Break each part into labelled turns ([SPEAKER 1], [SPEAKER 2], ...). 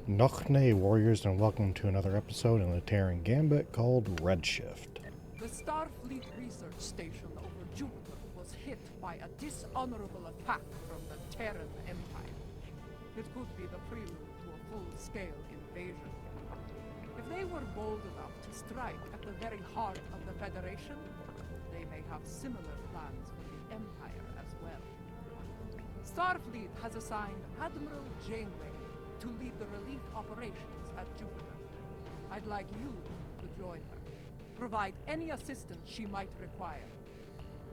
[SPEAKER 1] Nochne warriors, and welcome to another episode in the Terran Gambit called Redshift.
[SPEAKER 2] The Starfleet research station over Jupiter was hit by a dishonorable attack from the Terran Empire. It could be the prelude to a full-scale invasion. If they were bold enough to strike at the very heart of the Federation, they may have similar plans for the Empire as well. Starfleet has assigned Admiral Janeway to lead the relief operations at Jupiter. I'd like you to join her. Provide any assistance she might require.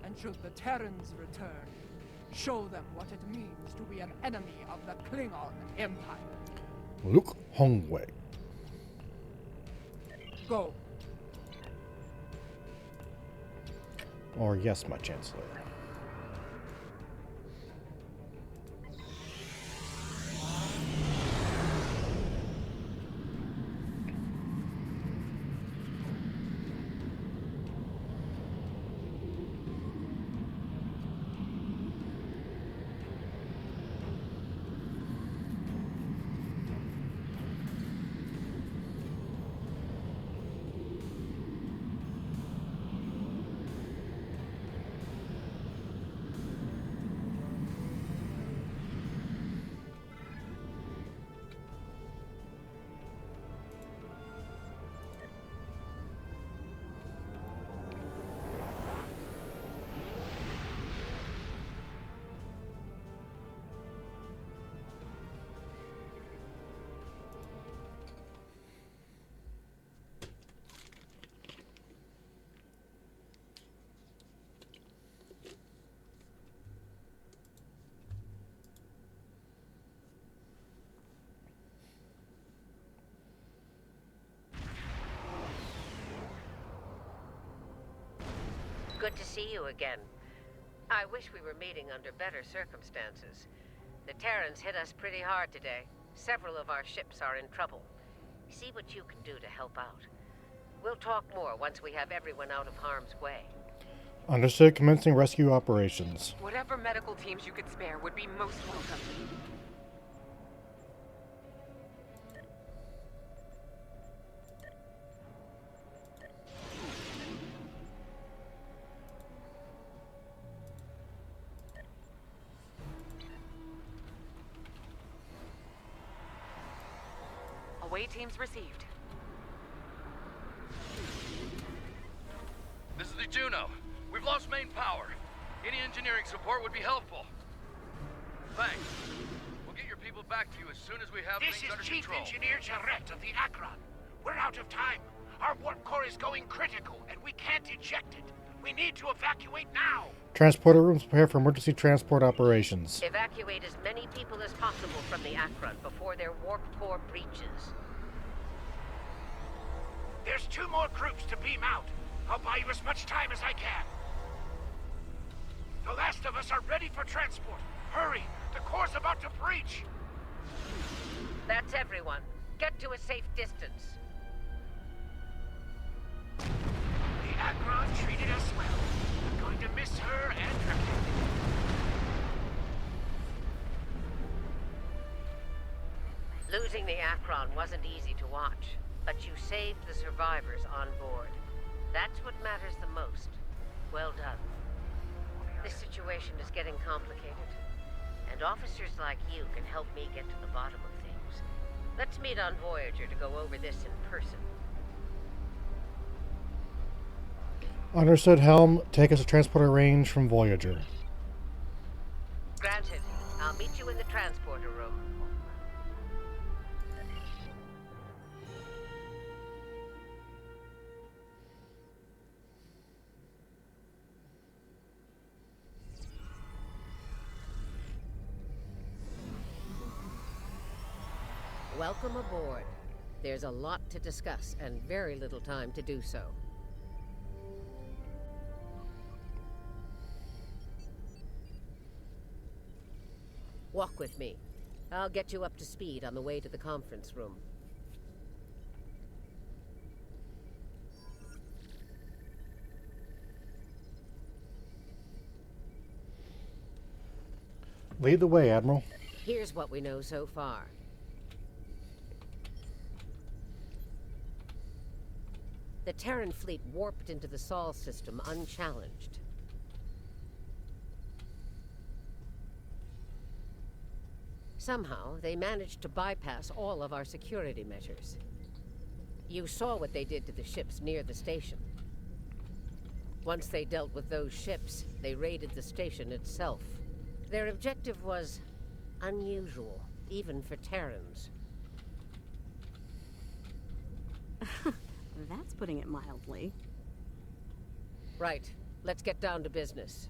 [SPEAKER 2] And should the Terrans return, show them what it means to be an enemy of the Klingon Empire.
[SPEAKER 1] Luke Hongwei.
[SPEAKER 2] Go.
[SPEAKER 1] Or yes, my Chancellor.
[SPEAKER 3] Good to see you again. I wish we were meeting under better circumstances. The Terrans hit us pretty hard today. Several of our ships are in trouble. See what you can do to help out. We'll talk more once we have everyone out of harm's way.
[SPEAKER 1] Understood. Commencing rescue operations.
[SPEAKER 4] Whatever medical teams you could spare would be most welcome. Away teams received.
[SPEAKER 5] This is the Juno. We've lost main power. Any engineering support would be helpful. Thanks. We'll get your people back to you as soon as we have
[SPEAKER 6] This
[SPEAKER 5] things
[SPEAKER 6] is
[SPEAKER 5] under
[SPEAKER 6] Chief
[SPEAKER 5] control.
[SPEAKER 6] Engineer Jarrett of the Akron. We're out of time. Our warp core is going critical, and we can't eject it. We need to evacuate now.
[SPEAKER 1] Transporter rooms prepare for emergency transport operations.
[SPEAKER 3] Evacuate as many people as possible from the Akron before their warp core breaches.
[SPEAKER 6] There's 2 more groups to beam out. I'll buy you as much time as I can. The last of us are ready for transport. Hurry! The core's about to breach!
[SPEAKER 3] That's everyone. Get to a safe distance.
[SPEAKER 6] The Akron treated us well. I'm going to miss her and her captain.
[SPEAKER 3] Losing the Akron wasn't easy to watch, but you saved the survivors on board. That's what matters the most. Well done. This situation is getting complicated, and officers like you can help me get to the bottom of things. Let's meet on Voyager to go over this in person.
[SPEAKER 1] Understood, Helm. Take us to transporter range from Voyager.
[SPEAKER 3] Granted. I'll meet you in the transporter room. Welcome aboard. There's a lot to discuss and very little time to do so. Walk with me. I'll get you up to speed on the way to the conference room.
[SPEAKER 1] Lead the way, Admiral.
[SPEAKER 3] Here's what we know so far. The Terran fleet warped into the Sol system unchallenged. Somehow, they managed to bypass all of our security measures. You saw what they did to the ships near the station. Once they dealt with those ships, they raided the station itself. Their objective was unusual, even for Terrans.
[SPEAKER 7] That's putting it mildly.
[SPEAKER 3] Right. Let's get down to business.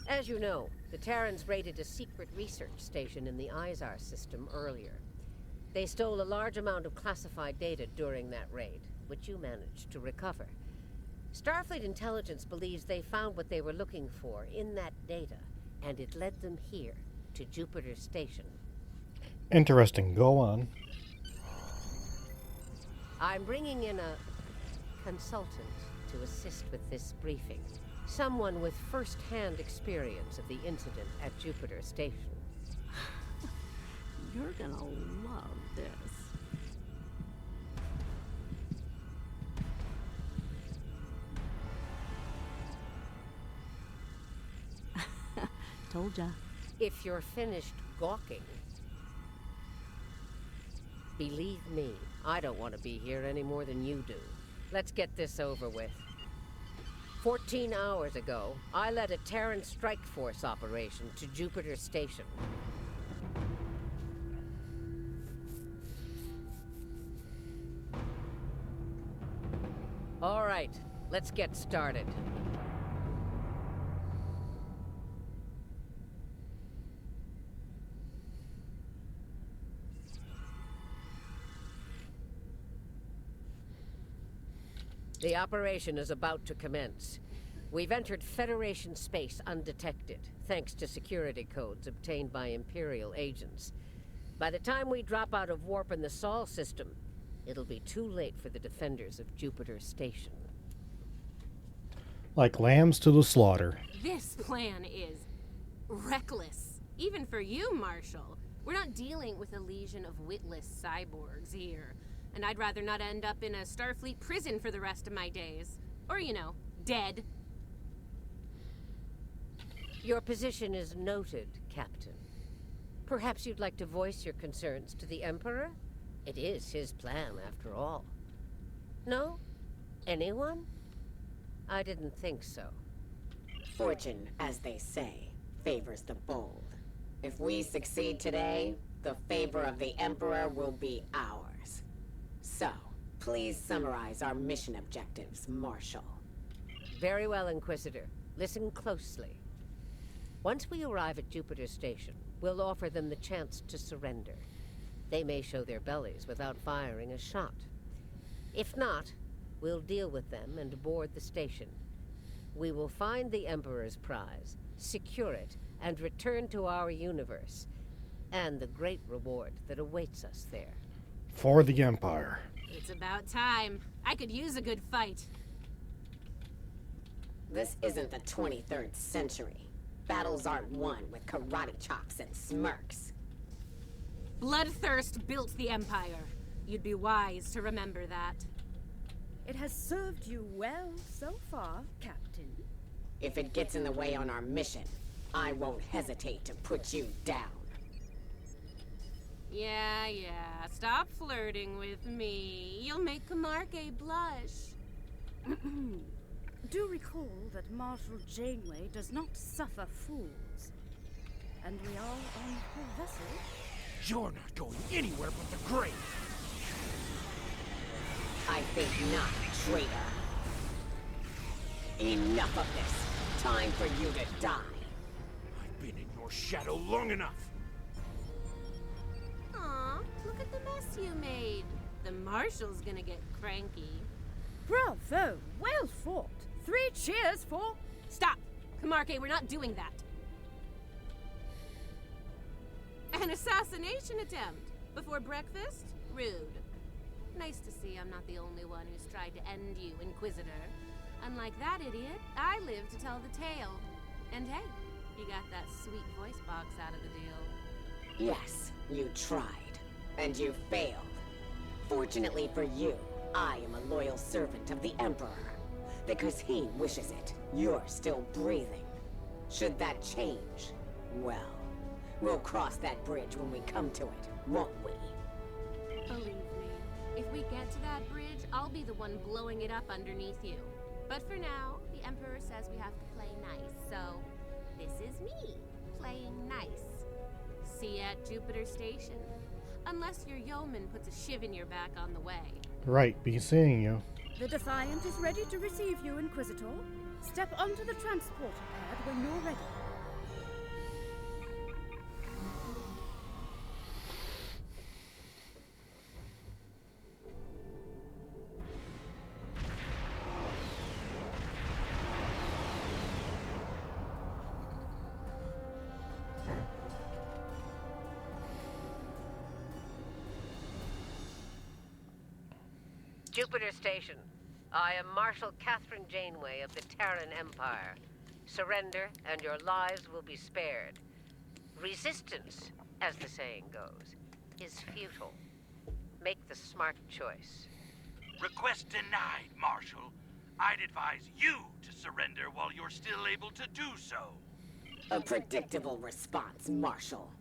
[SPEAKER 3] As you know, the Terrans raided a secret research station in the Izar system earlier. They stole a large amount of classified data during that raid, which you managed to recover. Starfleet intelligence believes they found what they were looking for in that data, and it led them here, to Jupiter Station.
[SPEAKER 1] Interesting. Go on.
[SPEAKER 3] I'm bringing in a consultant to assist with this briefing. Someone with first-hand experience of the incident at Jupiter Station.
[SPEAKER 7] You're gonna love this. Told ya.
[SPEAKER 3] If you're finished gawking, believe me, I don't want to be here any more than you do. Let's get this over with. 14 hours ago, I led a Terran strike force operation to Jupiter Station. All right, let's get started. The operation is about to commence. We've entered Federation space undetected, thanks to security codes obtained by Imperial agents. By the time we drop out of warp in the Sol system, it'll be too late for the defenders of Jupiter Station.
[SPEAKER 1] Like lambs to the slaughter.
[SPEAKER 8] This plan is reckless. Even for you, Marshal. We're not dealing with a legion of witless cyborgs here. And I'd rather not end up in a Starfleet prison for the rest of my days. Or, you know, dead.
[SPEAKER 3] Your position is noted, Captain. Perhaps you'd like to voice your concerns to the Emperor? It is his plan, after all. No? Anyone? I didn't think so.
[SPEAKER 9] Fortune, as they say, favors the bold. If we succeed today, the favor of the Emperor will be ours. So, please summarize our mission objectives, Marshal.
[SPEAKER 3] Very well, Inquisitor. Listen closely. Once we arrive at Jupiter Station, we'll offer them the chance to surrender. They may show their bellies without firing a shot. If not, we'll deal with them and board the station. We will find the Emperor's prize, secure it, and return to our universe, and the great reward that awaits us there.
[SPEAKER 1] For the Empire.
[SPEAKER 8] It's about time. I could use a good fight.
[SPEAKER 9] This isn't the 23rd century. Battles aren't won with karate chops and smirks.
[SPEAKER 8] Bloodthirst built the Empire. You'd be wise to remember that.
[SPEAKER 7] It has served you well so far, Captain.
[SPEAKER 9] If it gets in the way on our mission, I won't hesitate to put you down.
[SPEAKER 8] Yeah. Stop flirting with me. You'll make Kamarke blush.
[SPEAKER 7] Do recall that Marshal Janeway does not suffer fools. And we are on her vessel.
[SPEAKER 6] You're not going anywhere but the grave.
[SPEAKER 9] I think not, traitor. Enough of this. Time for you to die.
[SPEAKER 6] I've been in your shadow long enough.
[SPEAKER 8] Aw, look at the mess you made. The Marshal's gonna get cranky.
[SPEAKER 7] Bravo! Well fought! 3 cheers for...
[SPEAKER 8] Stop! Kamarke, we're not doing that. An assassination attempt? Before breakfast? Rude. Nice to see I'm not the only one who's tried to end you, Inquisitor. Unlike that idiot, I live to tell the tale. And hey, you got that sweet voice box out of the deal.
[SPEAKER 9] Yes, you tried. And you failed. Fortunately for you, I am a loyal servant of the Emperor. Because he wishes it, you're still breathing. Should that change, well, we'll cross that bridge when we come to it, won't we?
[SPEAKER 8] Believe me, if we get to that bridge, I'll be the one blowing it up underneath you. But for now, the Emperor says we have to play nice, so this is me, playing nice. See you at Jupiter Station. Unless your yeoman puts a shiv in your back on the way.
[SPEAKER 1] Right, be seeing you.
[SPEAKER 7] The Defiant is ready to receive you, Inquisitor. Step onto the transporter pad when you're ready.
[SPEAKER 3] Jupiter Station. I am Marshal Catherine Janeway of the Terran Empire. Surrender, and your lives will be spared. Resistance, as the saying goes, is futile. Make the smart choice.
[SPEAKER 6] Request denied, Marshal. I'd advise you to surrender while you're still able to do so.
[SPEAKER 9] A predictable response, Marshal.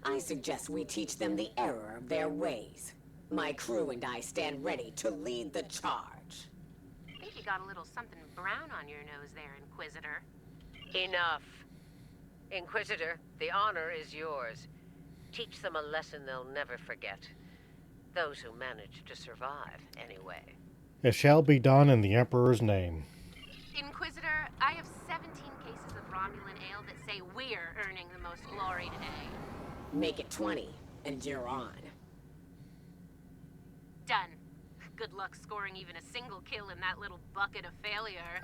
[SPEAKER 9] I suggest we teach them the error of their ways. My crew and I stand ready to lead the charge.
[SPEAKER 8] I think you got a little something brown on your nose there, Inquisitor.
[SPEAKER 3] Enough. Inquisitor, the honor is yours. Teach them a lesson they'll never forget. Those who manage to survive, anyway.
[SPEAKER 1] It shall be done in the Emperor's name.
[SPEAKER 8] Inquisitor, I have 17 cases of Romulan ale that say we're earning the most glory today.
[SPEAKER 9] Make it 20, and you're on.
[SPEAKER 8] Done. Good luck scoring even a single kill in that little bucket of failure.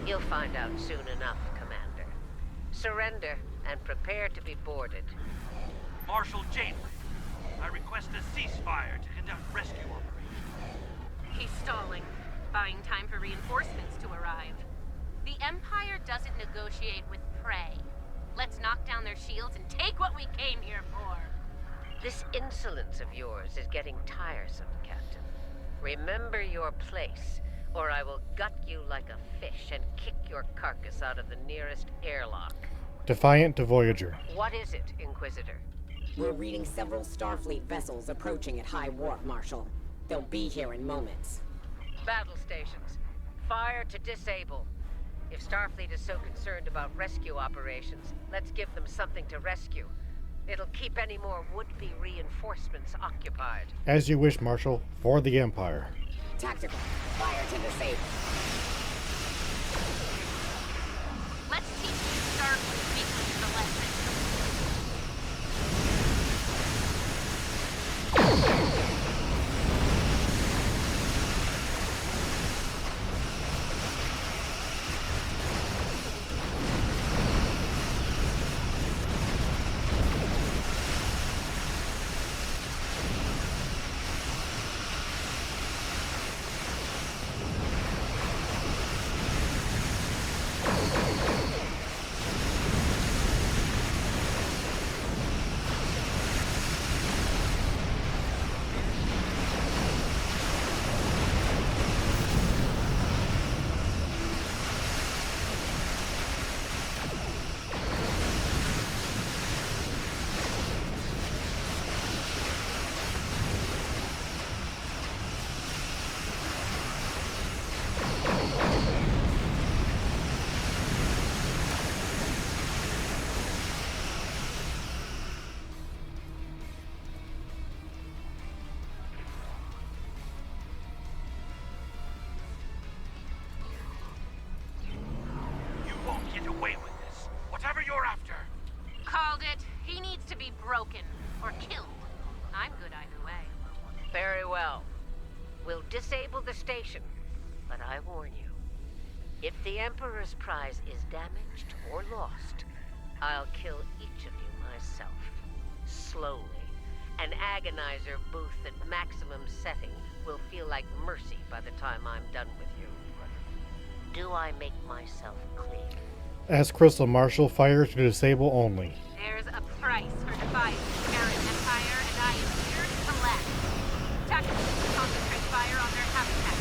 [SPEAKER 3] You'll find out soon enough, Commander. Surrender and prepare to be boarded.
[SPEAKER 6] Marshal Janeway, I request a ceasefire to conduct rescue operations.
[SPEAKER 8] He's stalling, buying time for reinforcements to arrive. The Empire doesn't negotiate with prey. Let's knock down their shields and take what we came here for.
[SPEAKER 3] This insolence of yours is getting tiresome, Captain. Remember your place, or I will gut you like a fish and kick your carcass out of the nearest airlock.
[SPEAKER 1] Defiant to Voyager.
[SPEAKER 3] What is it, Inquisitor?
[SPEAKER 9] We're reading several Starfleet vessels approaching at high warp, Marshal. They'll be here in moments.
[SPEAKER 3] Battle stations. Fire to disable. If Starfleet is so concerned about rescue operations, let's give them something to rescue. It'll keep any more would-be reinforcements occupied.
[SPEAKER 1] As you wish, Marshal. For the Empire.
[SPEAKER 9] Tactical. Fire to disable.
[SPEAKER 3] disable the station. But I warn you, if the Emperor's prize is damaged or lost, I'll kill each of you myself. Slowly. An agonizer booth at maximum setting will feel like mercy by the time I'm done with you. Do I make myself clear?
[SPEAKER 1] Ask Crystal Marshal, fire to disable only.
[SPEAKER 8] There's a price for defying the Terran Empire, and I am here to collect. Tactics concentrate fire on their habitats.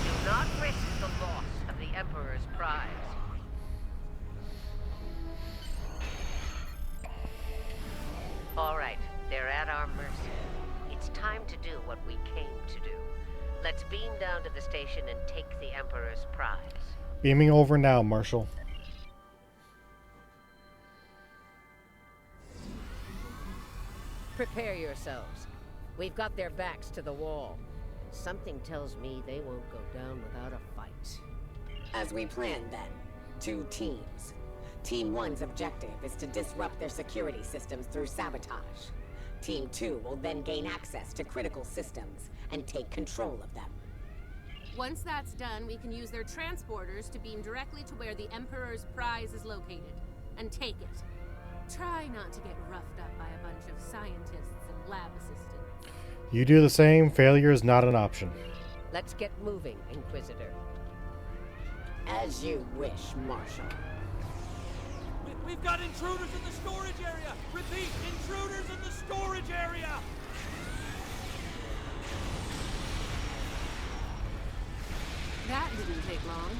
[SPEAKER 3] Do not risk the loss of the Emperor's prize. All right, they're at our mercy. It's time to do what we came to do. Let's beam down to the station and take the Emperor's prize.
[SPEAKER 1] Beaming over now, Marshal.
[SPEAKER 3] Prepare yourselves. We've got their backs to the wall. Something tells me they won't go down without a fight.
[SPEAKER 9] As we planned then, 2 teams. Team 1's objective is to disrupt their security systems through sabotage. Team 2 will then gain access to critical systems and take control of them.
[SPEAKER 8] Once that's done, we can use their transporters to beam directly to where the Emperor's prize is located, and take it. Try not to get roughed up by a bunch of scientists and lab assistants.
[SPEAKER 1] You do the same, failure is not an option.
[SPEAKER 3] Let's get moving, Inquisitor.
[SPEAKER 9] As you wish, Marshal.
[SPEAKER 6] We've got intruders in the storage area! Repeat, intruders in the storage area!
[SPEAKER 8] That didn't take long.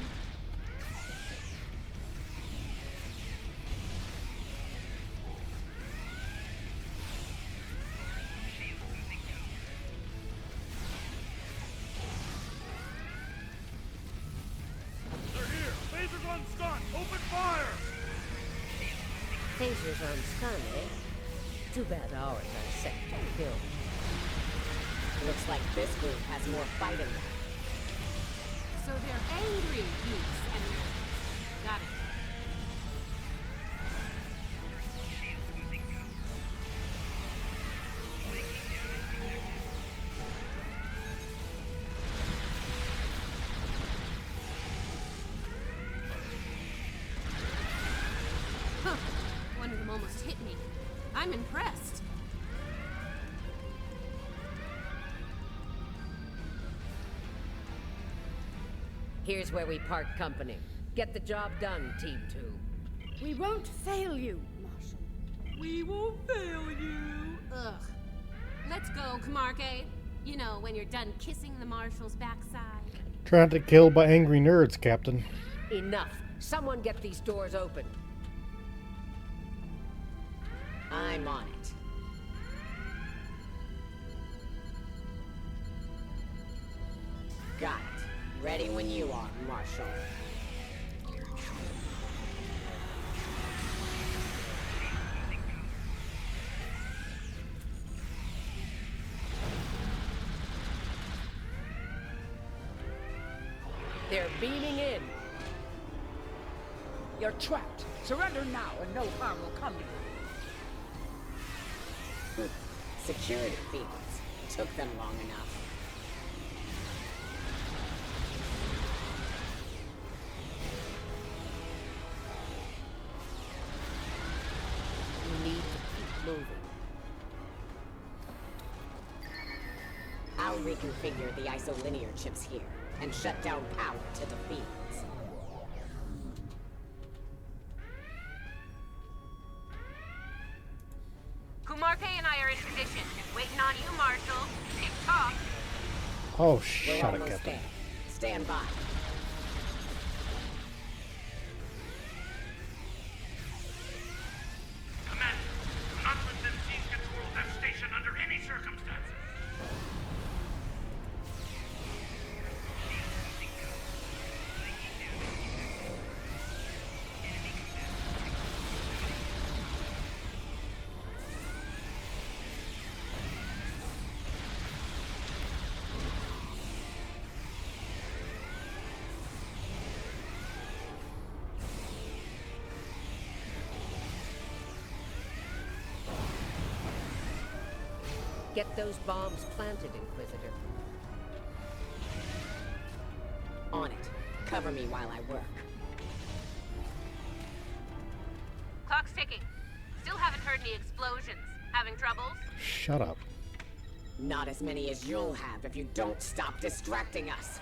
[SPEAKER 6] They're here! Lasers on stun! Open fire!
[SPEAKER 3] Phasers on stun, eh? Too bad ours are set to kill.
[SPEAKER 9] Looks like this group has more fight in them.
[SPEAKER 8] So they're angry geeks and nerds. Got it. Huh. One of them almost hit me. I'm impressed.
[SPEAKER 3] Here's where we part company. Get the job done, Team 2.
[SPEAKER 7] We won't fail you, Marshal.
[SPEAKER 8] We won't fail you. Ugh. Let's go, Kamarke. You know, when you're done kissing the Marshal's backside.
[SPEAKER 1] Trying to kill by angry nerds, Captain.
[SPEAKER 3] Enough. Someone get these doors open.
[SPEAKER 9] I'm on it. Got it. Ready when you are, Marshal.
[SPEAKER 3] They're beaming in.
[SPEAKER 2] You're trapped. Surrender now and no harm will come to you.
[SPEAKER 9] Security fields. Took them long enough.
[SPEAKER 3] You need to keep moving.
[SPEAKER 9] I'll reconfigure the isolinear chips here and shut down power to the fields.
[SPEAKER 8] Kumarke and I are in position. Waiting on you, Marshal. Tick tock.
[SPEAKER 1] Oh,
[SPEAKER 9] We're
[SPEAKER 1] shut it,
[SPEAKER 9] almost
[SPEAKER 1] Captain.
[SPEAKER 9] there. Stand by.
[SPEAKER 6] Commander, do not let them seize control of that station under any circumstances.
[SPEAKER 3] Get those bombs planted, Inquisitor.
[SPEAKER 9] On it. Cover me while I work.
[SPEAKER 8] Clock's ticking. Still haven't heard any explosions. Having troubles?
[SPEAKER 1] Shut up.
[SPEAKER 9] Not as many as you'll have if you don't stop distracting us.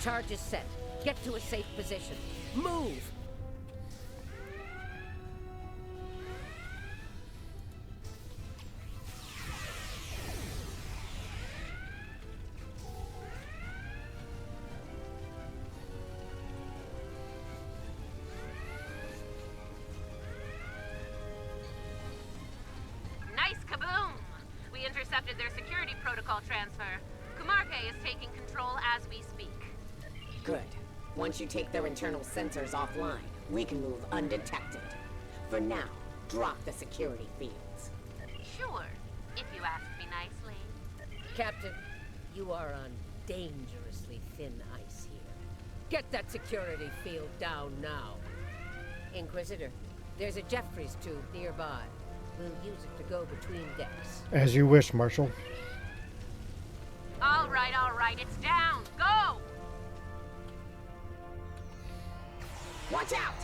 [SPEAKER 3] Charge is set. Get to a safe position. Move!
[SPEAKER 8] Nice kaboom! We intercepted their security protocol transfer. Kumarke is taking control as we speak.
[SPEAKER 9] Good. Once you take their internal sensors offline, we can move undetected. For now, drop the security fields.
[SPEAKER 8] Sure, if you ask me nicely.
[SPEAKER 3] Captain, you are on dangerously thin ice here. Get that security field down now. Inquisitor, there's a Jeffries tube nearby. We'll use it to go between decks.
[SPEAKER 1] As you wish, Marshal.
[SPEAKER 8] All right, it's down. Go!
[SPEAKER 9] Watch out!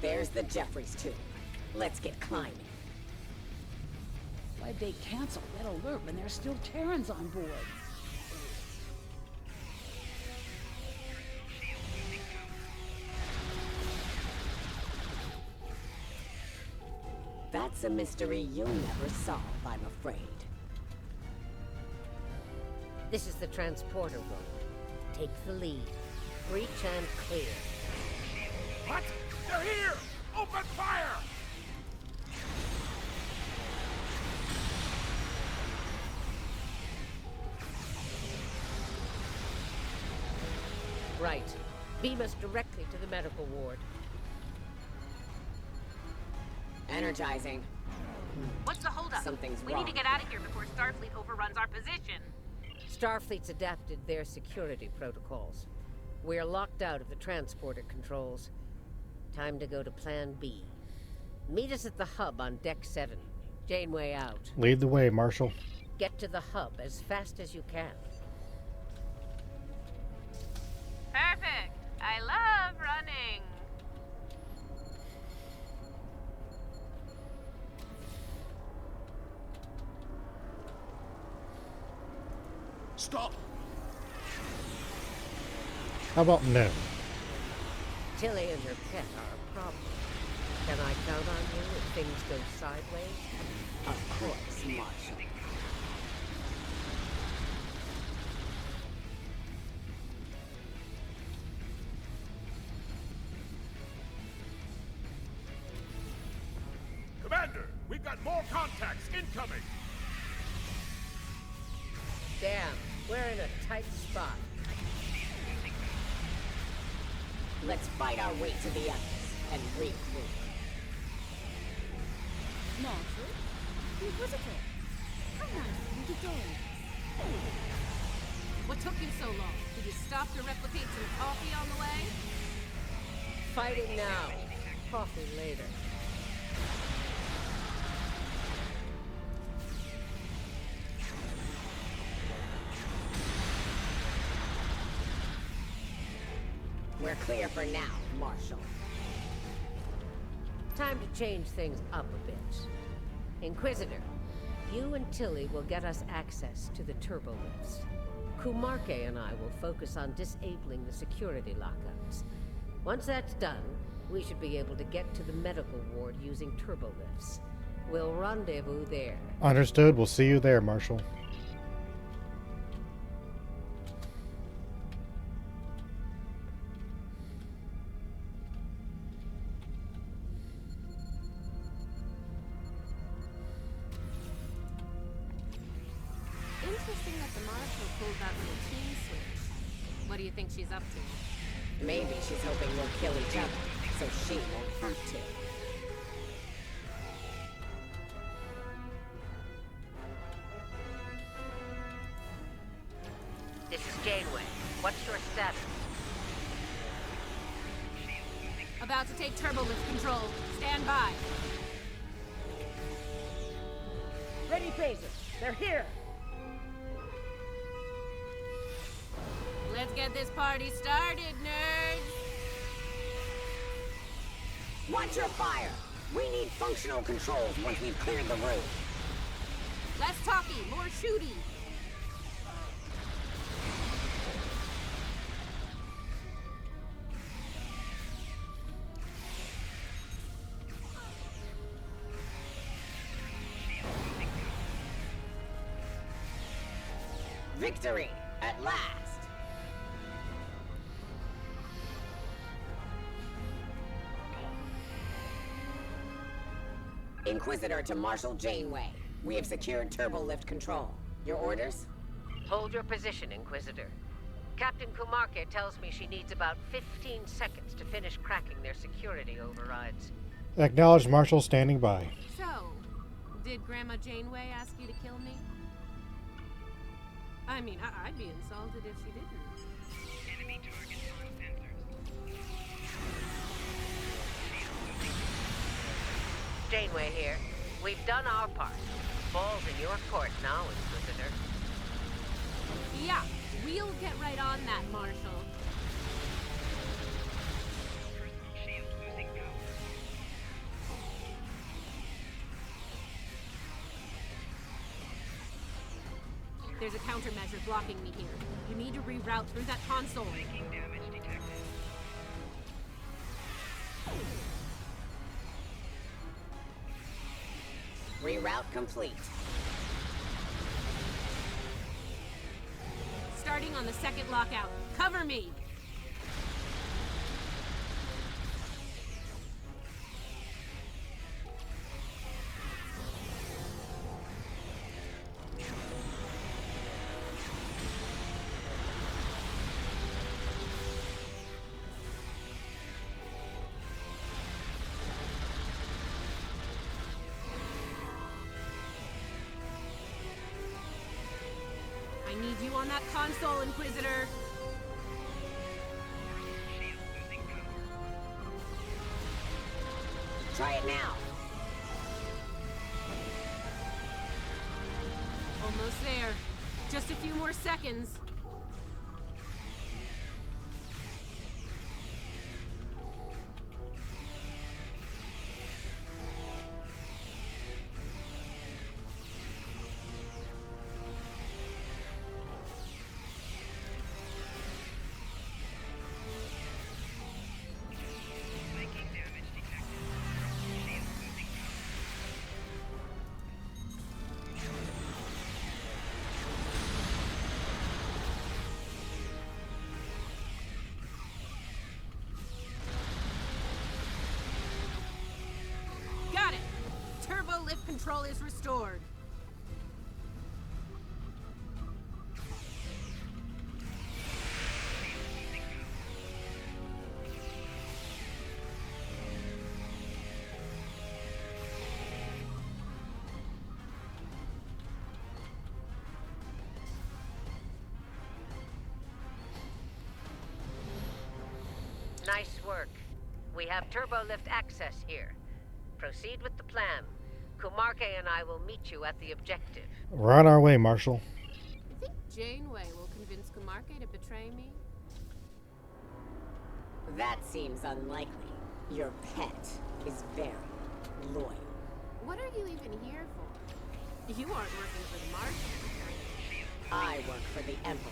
[SPEAKER 9] There's the Jeffries tube. Let's get climbing.
[SPEAKER 10] Why'd they cancel that alert when there's still Terrans on board?
[SPEAKER 9] That's a mystery you'll never solve, I'm afraid.
[SPEAKER 3] This is the transporter room. Take the lead. Breach and clear.
[SPEAKER 6] What? They're here! Open fire!
[SPEAKER 3] Right. Beam us directly to the medical ward.
[SPEAKER 9] Energizing.
[SPEAKER 8] What's the holdup?
[SPEAKER 9] Something's
[SPEAKER 8] We
[SPEAKER 9] wrong.
[SPEAKER 8] need to get out of here before Starfleet overruns our position.
[SPEAKER 3] Starfleet's adapted their security protocols. We're locked out of the transporter controls. Time to go to Plan B. Meet us at the hub on Deck 7. Janeway out.
[SPEAKER 1] Lead the way, Marshal.
[SPEAKER 3] Get to the hub as fast as you can.
[SPEAKER 8] Perfect. I love running.
[SPEAKER 6] Stop!
[SPEAKER 1] How about no?
[SPEAKER 3] Tilly and her pet are a problem. Can I count on you if things go sideways?
[SPEAKER 9] Of course, Marshal.
[SPEAKER 6] Commander, we've got more contacts incoming!
[SPEAKER 3] Damn, we're in a tight spot.
[SPEAKER 9] Let's fight our way to the others and regroup.
[SPEAKER 7] Marshal? Inquisitor? How nice of you to join us.
[SPEAKER 8] What took you so long? Did you stop to replicate some coffee on the way?
[SPEAKER 3] Fighting now. Coffee later.
[SPEAKER 9] We're clear for now, Marshal.
[SPEAKER 3] Time to change things up a bit. Inquisitor, you and Tilly will get us access to the turbo lifts. Kumarke and I will focus on disabling the security lockups. Once that's done, we should be able to get to the medical ward using turbo lifts. We'll rendezvous there.
[SPEAKER 1] Understood. We'll see you there, Marshal.
[SPEAKER 8] Interesting that the Marshal pulled that little team switch. What do you think she's up to?
[SPEAKER 9] Maybe she's hoping we'll kill each other, so she won't have to.
[SPEAKER 3] This is Janeway. What's your status?
[SPEAKER 8] About to take turbolift control. Stand by.
[SPEAKER 10] Ready phasers. They're here.
[SPEAKER 8] Let's get this party started, nerds!
[SPEAKER 9] Watch your fire! We need functional controls once we've cleared the room.
[SPEAKER 8] Less talky, more shooty.
[SPEAKER 9] Victory! At last! Inquisitor to Marshal Janeway. We have secured turbolift control. Your orders?
[SPEAKER 3] Hold your position, Inquisitor. Captain Kumarke tells me she needs about 15 seconds to finish cracking their security overrides.
[SPEAKER 1] Acknowledged, Marshal, standing by.
[SPEAKER 8] So, did Grandma Janeway ask you to kill me? I mean, I'd be insulted if she didn't.
[SPEAKER 6] Enemy targets on sensors.
[SPEAKER 3] Janeway here. We've done our part. Ball's in your court now, Inquisitor.
[SPEAKER 8] Yeah, we'll get right on that, Marshal.
[SPEAKER 6] Shield losing power.
[SPEAKER 8] There's a countermeasure blocking me here. You need to reroute through that console.
[SPEAKER 6] Making damage detected.
[SPEAKER 9] Reroute complete.
[SPEAKER 8] Starting on the second lockout. Cover me! I need you on that console, Inquisitor.
[SPEAKER 6] Shield losing power.
[SPEAKER 9] Try it now.
[SPEAKER 8] Almost there. Just a few more seconds.
[SPEAKER 6] Making damage detected. Shield losing power.
[SPEAKER 8] Got it! Turbo lift control is restored.
[SPEAKER 3] Nice work. We have turbolift access here. Proceed with the plan. Kumarke and I will meet you at the objective.
[SPEAKER 1] We're on our way, Marshal.
[SPEAKER 8] You think Janeway will convince Kumarke to betray me?
[SPEAKER 9] That seems unlikely. Your pet is very loyal.
[SPEAKER 8] What are you even here for? You aren't working for the Marshal.
[SPEAKER 9] I work for the Emperor.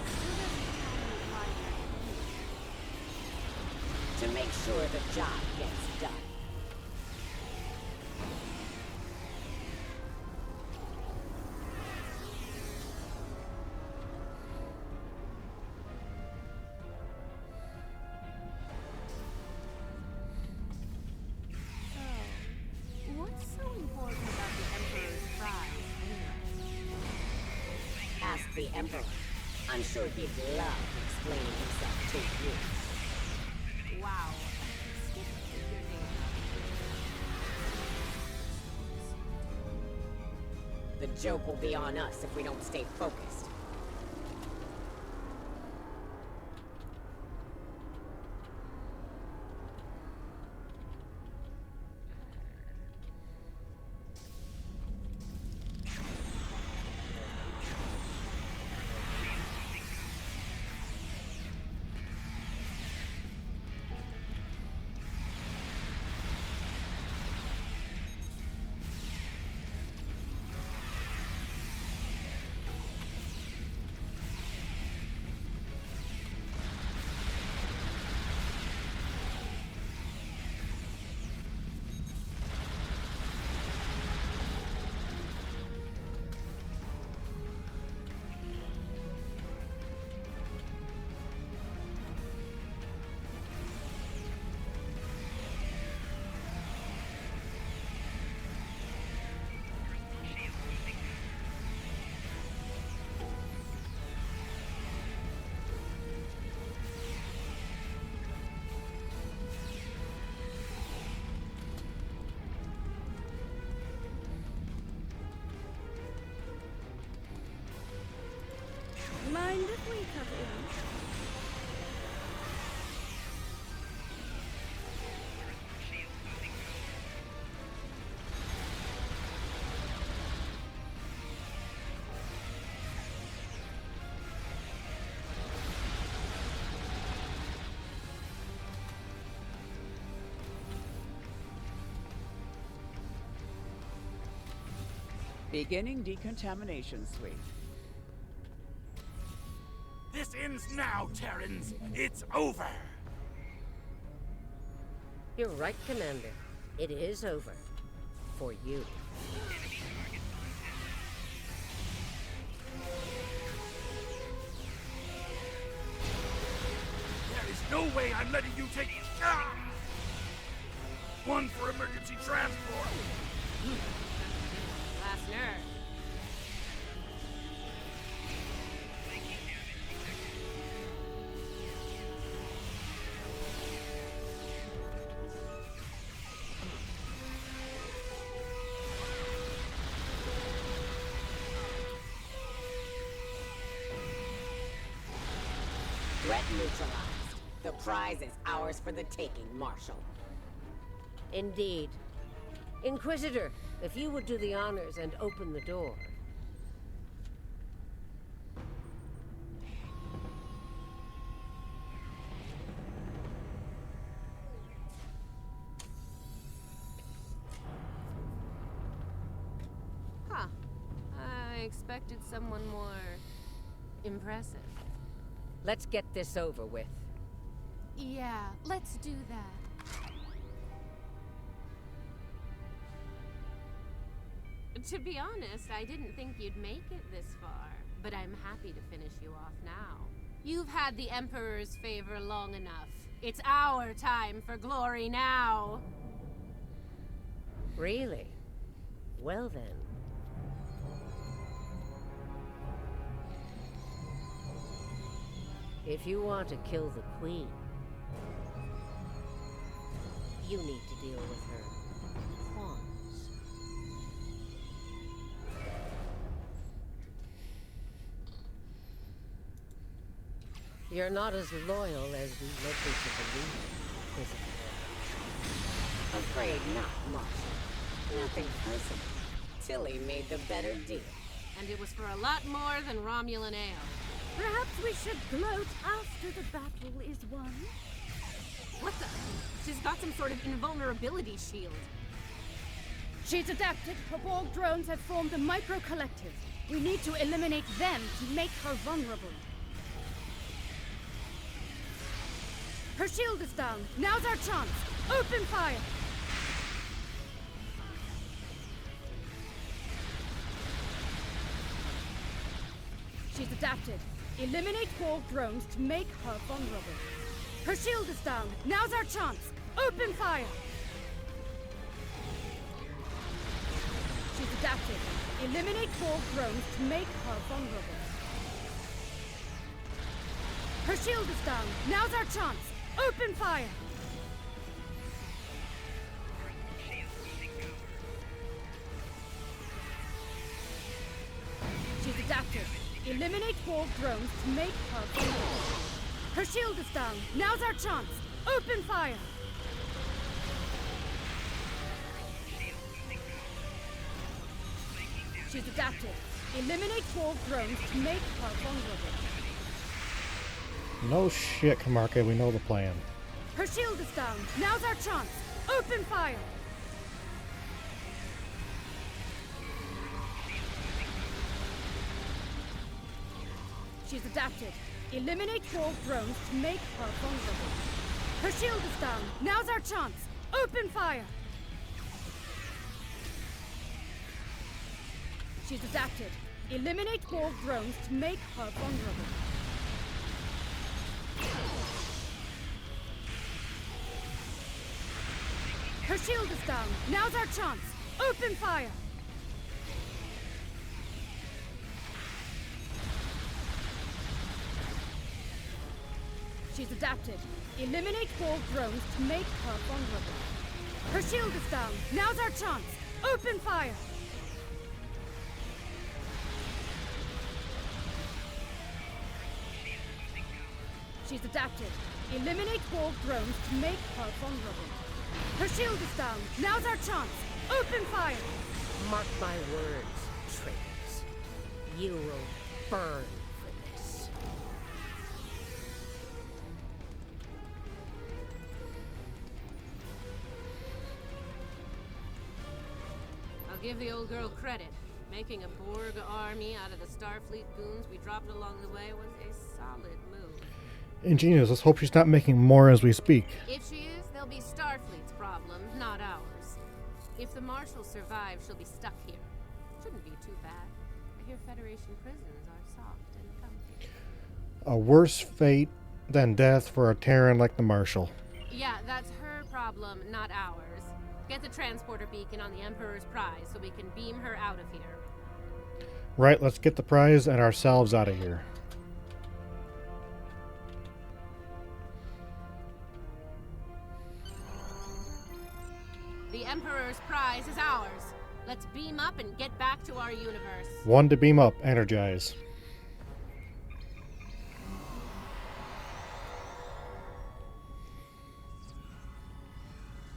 [SPEAKER 8] Who doesn't tell me why you're here?
[SPEAKER 9] To make sure the job gets done.
[SPEAKER 8] So, what's so
[SPEAKER 9] the Emperor. I'm sure he'd love explaining himself to you.
[SPEAKER 8] Wow. Skip your name.
[SPEAKER 9] The joke will be on us if we don't stay focused.
[SPEAKER 7] Mind if we cut in?
[SPEAKER 10] Beginning decontamination suite.
[SPEAKER 6] This ends now, Terrans. It's over.
[SPEAKER 3] You're right, Commander. It is over. For you.
[SPEAKER 6] There is no way I'm letting you take... Ah! One for emergency transport.
[SPEAKER 8] Last nerve.
[SPEAKER 9] Threat neutralized. The prize is ours for the taking, Marshal.
[SPEAKER 3] Indeed. Inquisitor, if you would do the honors and open the door.
[SPEAKER 8] Huh. I expected someone more impressive.
[SPEAKER 3] Let's get this over with.
[SPEAKER 8] Yeah, let's do that. To be honest, I didn't think you'd make it this far, but I'm happy to finish you off now. You've had the Emperor's favor long enough. It's our time for glory now.
[SPEAKER 3] Really? Well then. If you want to kill the Queen, you need to deal with her pawns. You're not as loyal as we led you to believe, Inquisitor.
[SPEAKER 9] Afraid not, Marshal. Nothing personal. Tilly made the better deal.
[SPEAKER 8] And it was for a lot more than Romulan ale.
[SPEAKER 7] Perhaps we should gloat after the battle is won?
[SPEAKER 8] What the? She's got some sort of invulnerability shield.
[SPEAKER 7] She's adapted. Her Borg drones have formed a micro-collective. We need to eliminate them to make her vulnerable. Her shield is down. Now's our chance. Open fire! She's adapted. Eliminate Borg drones to make her vulnerable. Her shield is down. Now's our chance. Open fire! She's adapted. Eliminate Borg drones to make her vulnerable. Her shield is down. Now's our chance. Open fire! She's adapted. Eliminate wall drones to make her vulnerable. Her shield is down. Now's our chance. Open fire! She's adapted. Eliminate wall drones to make her vulnerable.
[SPEAKER 1] No shit, Kamarka, we know the plan.
[SPEAKER 7] Her shield is down. Now's our chance. Open fire! She's adapted. Eliminate wall drones to make her vulnerable. Her shield is down. Now's our chance. Open fire! She's adapted. Eliminate wall drones to make her vulnerable. Her shield is down. Now's our chance. Open fire! She's adapted. Eliminate wall drones to make her vulnerable. Her shield is down. Now's our chance. Open fire! She's adapted. Eliminate wall drones to make her vulnerable. Her shield is down. Now's our chance. Open fire!
[SPEAKER 3] Mark my words, traitors. You will burn for this.
[SPEAKER 8] I'll give the old girl credit. Making a Borg army out of the Starfleet goons we dropped along the way was a solid move.
[SPEAKER 1] Ingenious, let's hope she's not making more as we speak.
[SPEAKER 8] If she is, they'll be Starfleet's problem, not ours. If the Marshal survives, she'll be stuck here. Shouldn't be too bad. I hear Federation prisons are soft and comfy.
[SPEAKER 1] A worse fate than death for a Terran like the Marshal.
[SPEAKER 8] Yeah, that's her problem, not ours. Get the transporter beacon on the Emperor's prize so we can beam her out of here.
[SPEAKER 1] Right, let's get the prize and ourselves out of here.
[SPEAKER 8] The Emperor's prize is ours. Let's beam up and get back to our universe.
[SPEAKER 1] One to beam up, energize.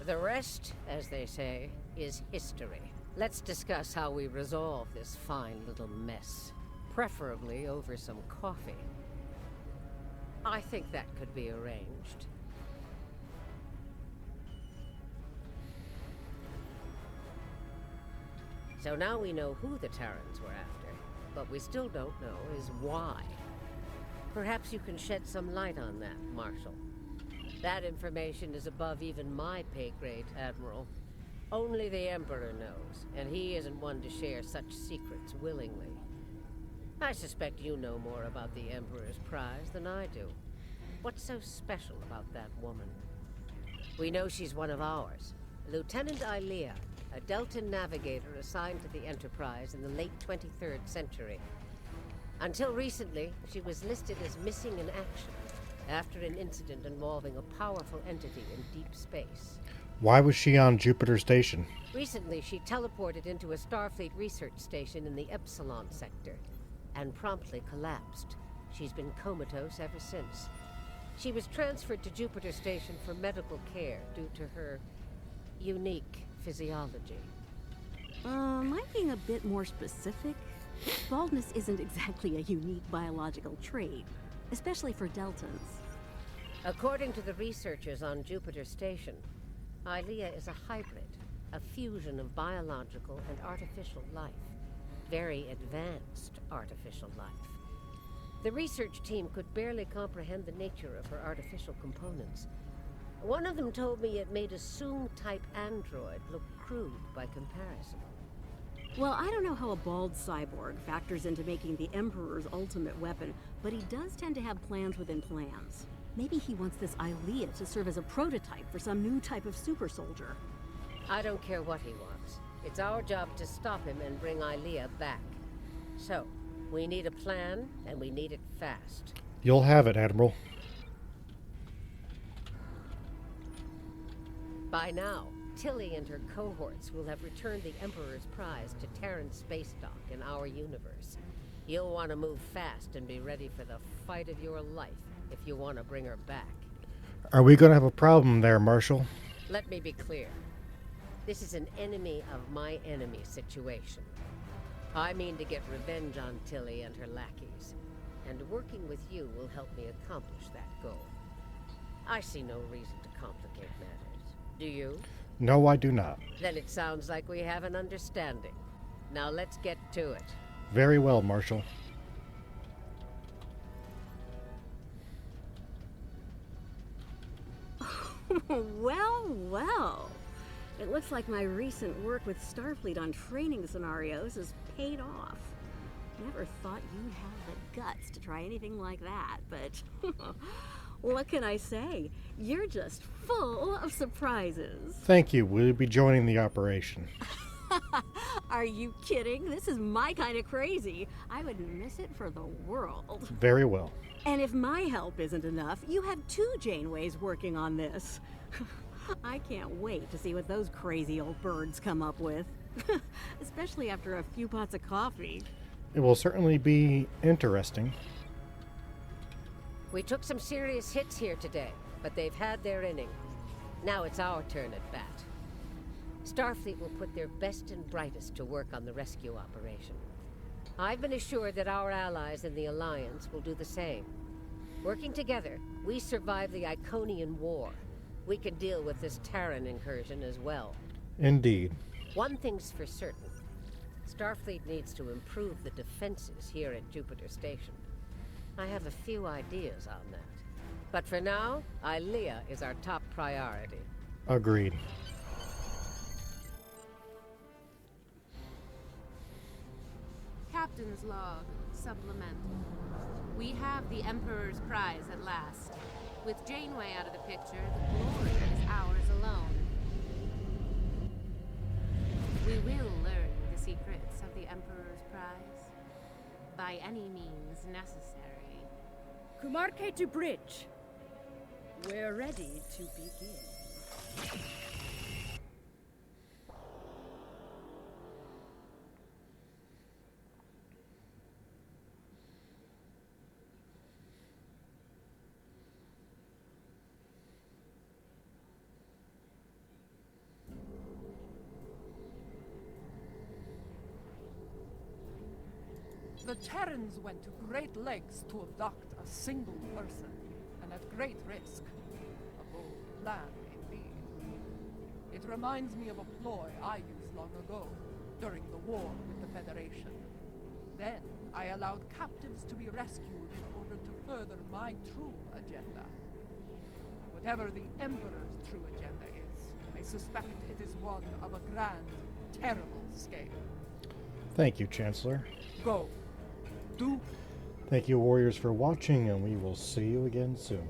[SPEAKER 3] The rest, as they say, is history. Let's discuss how we resolve this fine little mess. Preferably over some coffee. I think that could be arranged. So now we know who the Terrans were after, but we still don't know is why. Perhaps you can shed some light on that, Marshal. That information is above even my pay grade, Admiral. Only the Emperor knows, and he isn't one to share such secrets willingly. I suspect you know more about the Emperor's prize than I do. What's so special about that woman? We know she's one of ours. Lieutenant Ilea, a Delta navigator assigned to the Enterprise in the late 23rd century. Until recently, she was listed as missing in action after an incident involving a powerful entity in deep space.
[SPEAKER 1] Why was she on Jupiter Station?
[SPEAKER 3] Recently, she teleported into a Starfleet research station in the Epsilon sector and promptly collapsed. She's been comatose ever since. She was transferred to Jupiter Station for medical care due to her unique physiology.
[SPEAKER 11] Am I being a bit more specific? Baldness isn't exactly a unique biological trait, especially for Deltans.
[SPEAKER 3] According to the researchers on Jupiter Station, Ilea is a hybrid, a fusion of biological and artificial life. Very advanced artificial life. The research team could barely comprehend the nature of her artificial components. One of them told me it made a Soong-type android look crude by comparison.
[SPEAKER 11] Well, I don't know how a bald cyborg factors into making the Emperor's ultimate weapon, but he does tend to have plans within plans. Maybe he wants this Ilea to serve as a prototype for some new type of super soldier.
[SPEAKER 3] I don't care what he wants. It's our job to stop him and bring Ilea back. So, we need a plan, and we need it fast.
[SPEAKER 1] You'll have it, Admiral.
[SPEAKER 3] By now, Tilly and her cohorts will have returned the Emperor's prize to Terran space dock in our universe. You'll want to move fast and be ready for the fight of your life if you want to bring her back.
[SPEAKER 1] Are we going to have a problem there, Marshal?
[SPEAKER 3] Let me be clear. This is an enemy of my enemy situation. I mean to get revenge on Tilly and her lackeys, and working with you will help me accomplish that goal. I see no reason to complicate matters. Do you?
[SPEAKER 1] No, I do not.
[SPEAKER 3] Then it sounds like we have an understanding. Now let's get to it.
[SPEAKER 1] Very well, Marshal.
[SPEAKER 11] Well, well. It looks like my recent work with Starfleet on training scenarios has paid off. Never thought you'd have the guts to try anything like that, but what can I say? You're just full of surprises.
[SPEAKER 1] Thank you. Will you be joining the operation?
[SPEAKER 11] Are you kidding? This is my kind of crazy. I wouldn't miss it for the world.
[SPEAKER 1] Very well.
[SPEAKER 11] And if my help isn't enough, you have 2 Janeways working on this. I can't wait to see what those crazy old birds come up with. Especially after a few pots of coffee.
[SPEAKER 1] It will certainly be interesting.
[SPEAKER 3] We took some serious hits here today, but they've had their inning. Now it's our turn at bat. Starfleet will put their best and brightest to work on the rescue operation. I've been assured that our allies in the Alliance will do the same. Working together, we survived the Iconian War. We can deal with this Terran incursion as well.
[SPEAKER 1] Indeed.
[SPEAKER 3] One thing's for certain. Starfleet needs to improve the defenses here at Jupiter Station. I have a few ideas on that. But for now, Ilea is our top priority.
[SPEAKER 1] Agreed.
[SPEAKER 8] Captain's log, supplemental. We have the Emperor's prize at last. With Janeway out of the picture, the glory is ours alone. We will learn the secrets of the Emperor's prize. By any means necessary.
[SPEAKER 7] Kumarke to bridge. We're ready to begin.
[SPEAKER 2] The Terrans went to great lengths to abduct a single person, and at great risk. A bold plan, indeed. It reminds me of a ploy I used long ago, during the war with the Federation. Then, I allowed captives to be rescued in order to further my true agenda. Whatever the Emperor's true agenda is, I suspect it is one of a grand, terrible scale.
[SPEAKER 1] Thank you, Chancellor.
[SPEAKER 2] Go. Do.
[SPEAKER 1] Thank you, Warriors, for watching, and we will see you again soon.